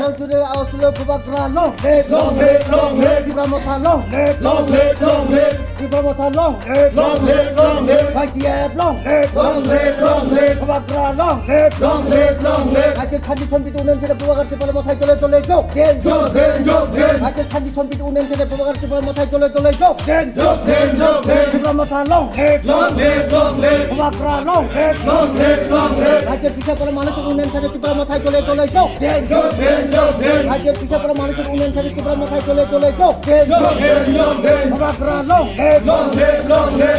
ভারত জুড়ে আসলে Prabhakara long live Tripura long live Tripura long live ভাইটিএফ long live Prabhakara long live আজকে শান্তি সম্প্রীতি উন্নয়ন ছেড়ে প্রভাকর ত্রিপুরা মাথায় চলে চলে যোগ দেন আজকে শান্তি সম্প্রীতি উন্নয়ন ছেড়ে প্রভাকর ত্রিপুরা মাথায় চলে চলে যোগ দেন ত্রিপুরা লং প্রভাকরা লং আজকে পিছিয়ে পড়ে মানুষের উন্নয়ন ছেড়ে ত্রিপুরা মাথায় চলে চলে যোগ দেন আজকে পিছিয়ে পড়ে মানুষের উন্নয়ন ছেড়ে ত্রিপুরা মাথায় চলে চলে যোগ দেন প্রভাকরা লং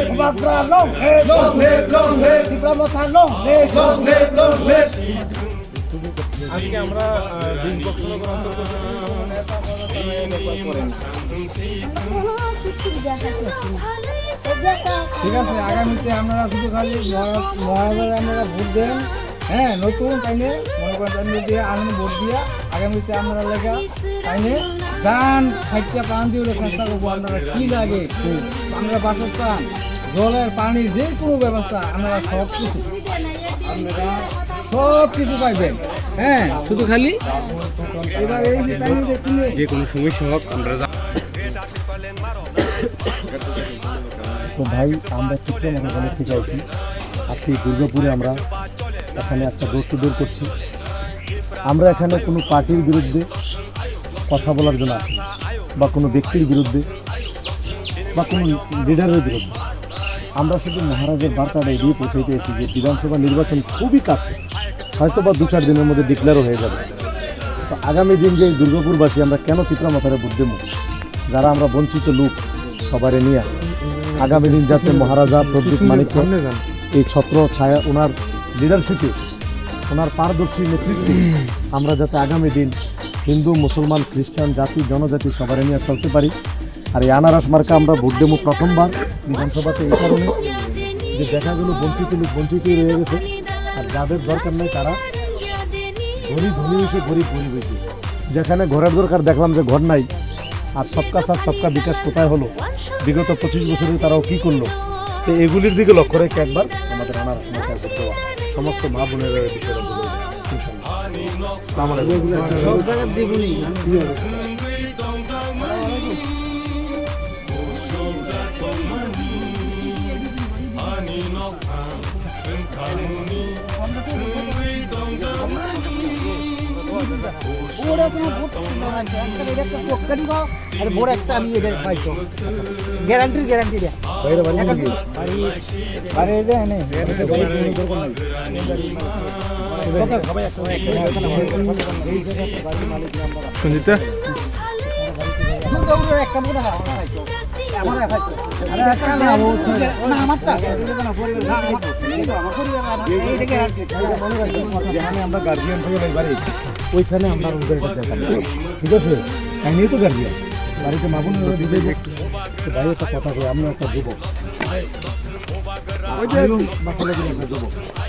প্রভাকরা লং ত্রিপুরা মাথায় লং আজকে আমরা 20 বক্সনগর অন্তর্গত ঠিক আছে, আগামীতে আপনারা শুধু খালি মহারাজারে আপনারা ভোট দেন। হ্যাঁ, নতুন তাইনে মনে করেন দিয়ে আনন্দ ভোট দিয়া আগামীতে আপনারা লেখা তাইনে যান খাইটা প্রাণ দিয়ে চেষ্টা করবো। আপনারা কি লাগে আমরা বাসস্থান, জলের পানির যে কোনো ব্যবস্থা আপনারা সব কিছু পাইবেন। হ্যাঁ, শুধু খালি এবার এই যে তাই যে কোনো সমস্যা হোক আমরা তো ভাই, আমরা চিত্র মনে দেখতে চাইছি আজকে দুর্গাপুরে আমরা এখানে একটা ডোর টু ডোর করছি। আমরা এখানে কোনো পার্টির বিরুদ্ধে কথা বলার জন্য আসি বা কোনো ব্যক্তির বিরুদ্ধে বা কোনো লিডারের বিরুদ্ধে। আমরা শুধু মহারাজের বার্তাটা এগিয়ে পৌঁছাইতে এসেছি যে বিধানসভা নির্বাচন খুবই কাছে, হয়তো বা 2-4 দিনের মধ্যে ডিক্লেয়ারও হয়ে যাবে। তো আগামী দিন যে দুর্গাপুরবাসী আমরা কেন চিত্রা মাথায় ভোট দেবো, যারা আমরা বঞ্চিত লোক সবারে নিয়ে আগামী দিন যাতে মহারাজা প্রদীপ মানিক এই ছত্র ছায়া ওনার লিডারশিপে, ওনার পারদর্শী নেতৃত্বে আমরা যাতে আগামী দিন হিন্দু মুসলমান খ্রিস্টান জাতি জনজাতি সবারে নিয়ে চলতে পারি। আর এই আনারস মার্কা আমরা ভোট দেবো প্রথমবার বিধানসভাতে এই কারণে যে দেখা গেল বঞ্চিত লোক বঞ্চিতই রয়ে গেছে, আর যাদের দরকার নেই তারা ধনী ধনী হয়েছে, গরিব গরিব হয়েছে। যেখানে ঘরের দরকার দেখলাম যে ঘর নাই, আর সবকা সাথ সবকা বিকাশ কোথায় হলো বিগত 25 বছরে তারাও কী করলো। তো এগুলির দিকে লক্ষ্য রেখে একবার আমাদের আনারস মার্কা ভোট দেওয়া সমস্ত মা বোনের বিষয়টা বলে সব জায়গায় দেখুনি। বড় একটা আমি পাইছো গ্যারান্টি দেয় সঞ্জিতা আমরা গার্জিয়ান থেকে বাড়ি ওইখানে আমরা ওদের দেখাবো, ঠিক আছে? কাহিনী তো গার্জিয়ান বাড়িতে মাগুন দিবে একটু ভাই একটা কথা কই, আমরা একটা যুবক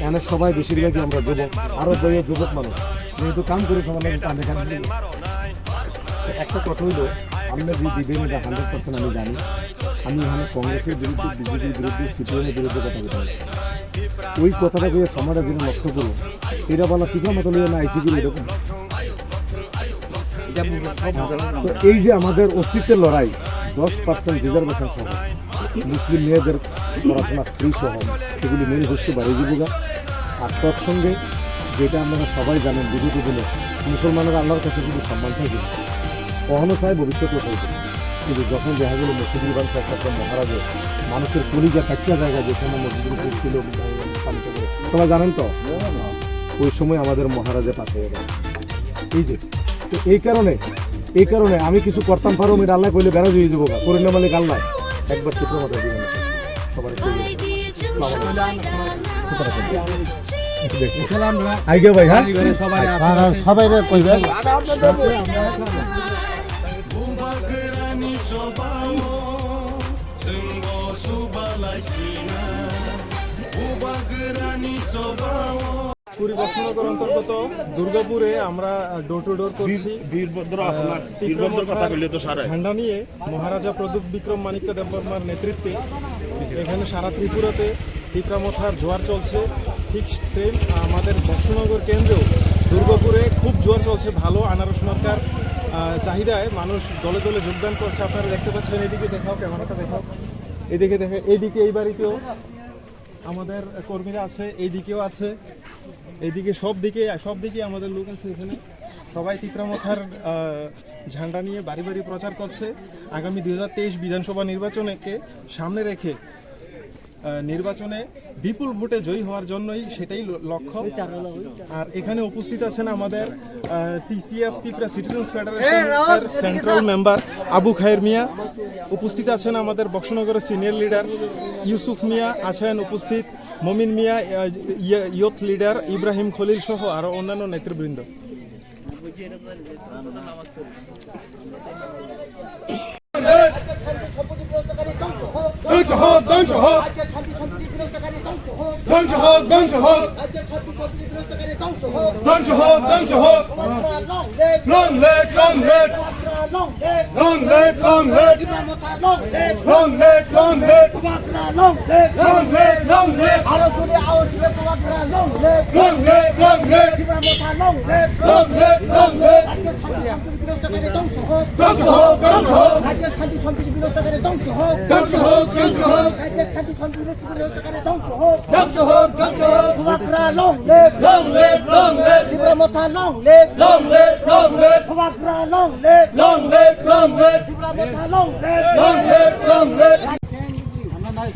এখানে সবাই বেশিরভাগই আমরা যুবক, আরো যুবক মানুষ যেহেতু কাম করে সবার একটা কথা হইলো আমরা যে দিবেন এটা 100% আমি জানি। আমি এখানে কংগ্রেসের বিরুদ্ধে, বিজেপির বিরুদ্ধে, সিপিএমের বিরুদ্ধে কথা বলতে পারি। ওই কথাটা দিয়ে সমাজটা যদি নষ্ট করবো, এটা বলা ঠিক মতো নিয়ে না আইসিপির এরকম। তো এই যে আমাদের অস্তিত্বের লড়াই, 10% রিজার্ভেশন সহ মুসলিম মেয়েদের পড়াশোনা ফ্রি সহ সেগুলি ম্যানিফেস্টো বাড়িয়ে দিবগা। আর তৎসঙ্গে যেটা আপনারা সবাই জানেন, বিজেপি দিলে মুসলমানের আল্লাহর কাছে কিন্তু সম্মান থাকে, কখনো চায় ভবিষ্যতেও থাকবে। কিন্তু যখন দেখা গেল মসজিদুল ইমাম সাহেব একটা মহারাজের মানুষের কলিজা কাটিয়া জায়গা যেখানে মসজিদুল ছিল পালিত করে, তোমরা জানেন তো, ওই সময় আমাদের মহারাজে পাশে গেল। এই যে তো এই কারণে আমি কিছু করতাম পারো, আমি আল্লাহ কইলে বেড়া হয়ে যাবো করে না মালিক আল্লাহ একবার চিত্র মাথা দিবেন সবার আইগে ভাই। হ্যাঁ, সবাই কইবেন বক্সনগর অন্তর্গত দুর্গাপুরে আমরা ডোর টু ডোর করছি। ঝান্ডা নিয়ে মহারাজা প্রদীপ বিক্রম মানিক্য দেববর্মার নেতৃত্বে এখানে সারা ত্রিপুরাতে তীব্রামথার জোয়ার চলছে। ঠিক সেম আমাদের বক্সনগর কেন্দ্রেও দুর্গাপুরে খুব জোর চলছে, ভালো আনারস মার্কার চাহিদায় মানুষ দলে দলে যোগদান করছে। আপনারা দেখতে পাচ্ছেন, এদিকে দেখাও, ক্যামেরাটা দেখাও, এদিকে দেখে, এইদিকে এই বাড়িতেও আমাদের কর্মীরা আছে, এইদিকেও আছে, এইদিকে সব দিকে আমাদের লোক আছে। এখানে সবাই তিপ্রামথার ঝান্ডা নিয়ে বাড়ি বাড়ি প্রচার করছে। আগামী 2023 বিধানসভা নির্বাচনকে সামনে রেখে নির্বাচনে বিপুল ভোটে জয়ী হওয়ার জন্যই সেটাই লক্ষ্য। আর এখানে উপস্থিত আছেন আমাদের টিসিএফ ত্রিপুরা সিটিজেন্স ফেডারেশনের সেন্ট্রাল মেম্বার আবু খায়ের মিয়া, উপস্থিত আছেন আমাদের বক্সনগরের সিনিয়র লিডার ইউসুফ মিয়া, আছেন উপস্থিত মমিন মিয়া, ইয়ুথ লিডার ইব্রাহিম খলিল সহ আরও অন্যান্য নেতৃবৃন্দ। ধ্বংস হোক, ধ্বংস হোক, ধ্বংস হোক, ধ্বংস হোক, ধ্বংস হোক, ধ্বংস হোক। Long live, long live, long live, long live, long live, long live, long live, long live, long live, long live, long live, long live, long live, long live। ধ্বংস হোক, ধ্বংস হোক, ধ্বংস হোক, ধ্বংস হোক, ধ্বংস হোক, ধ্বংস হোক, long live, long live, long live, long live, long live, long live, long live, long live, long live, long live, long live, long live। আমরা নাই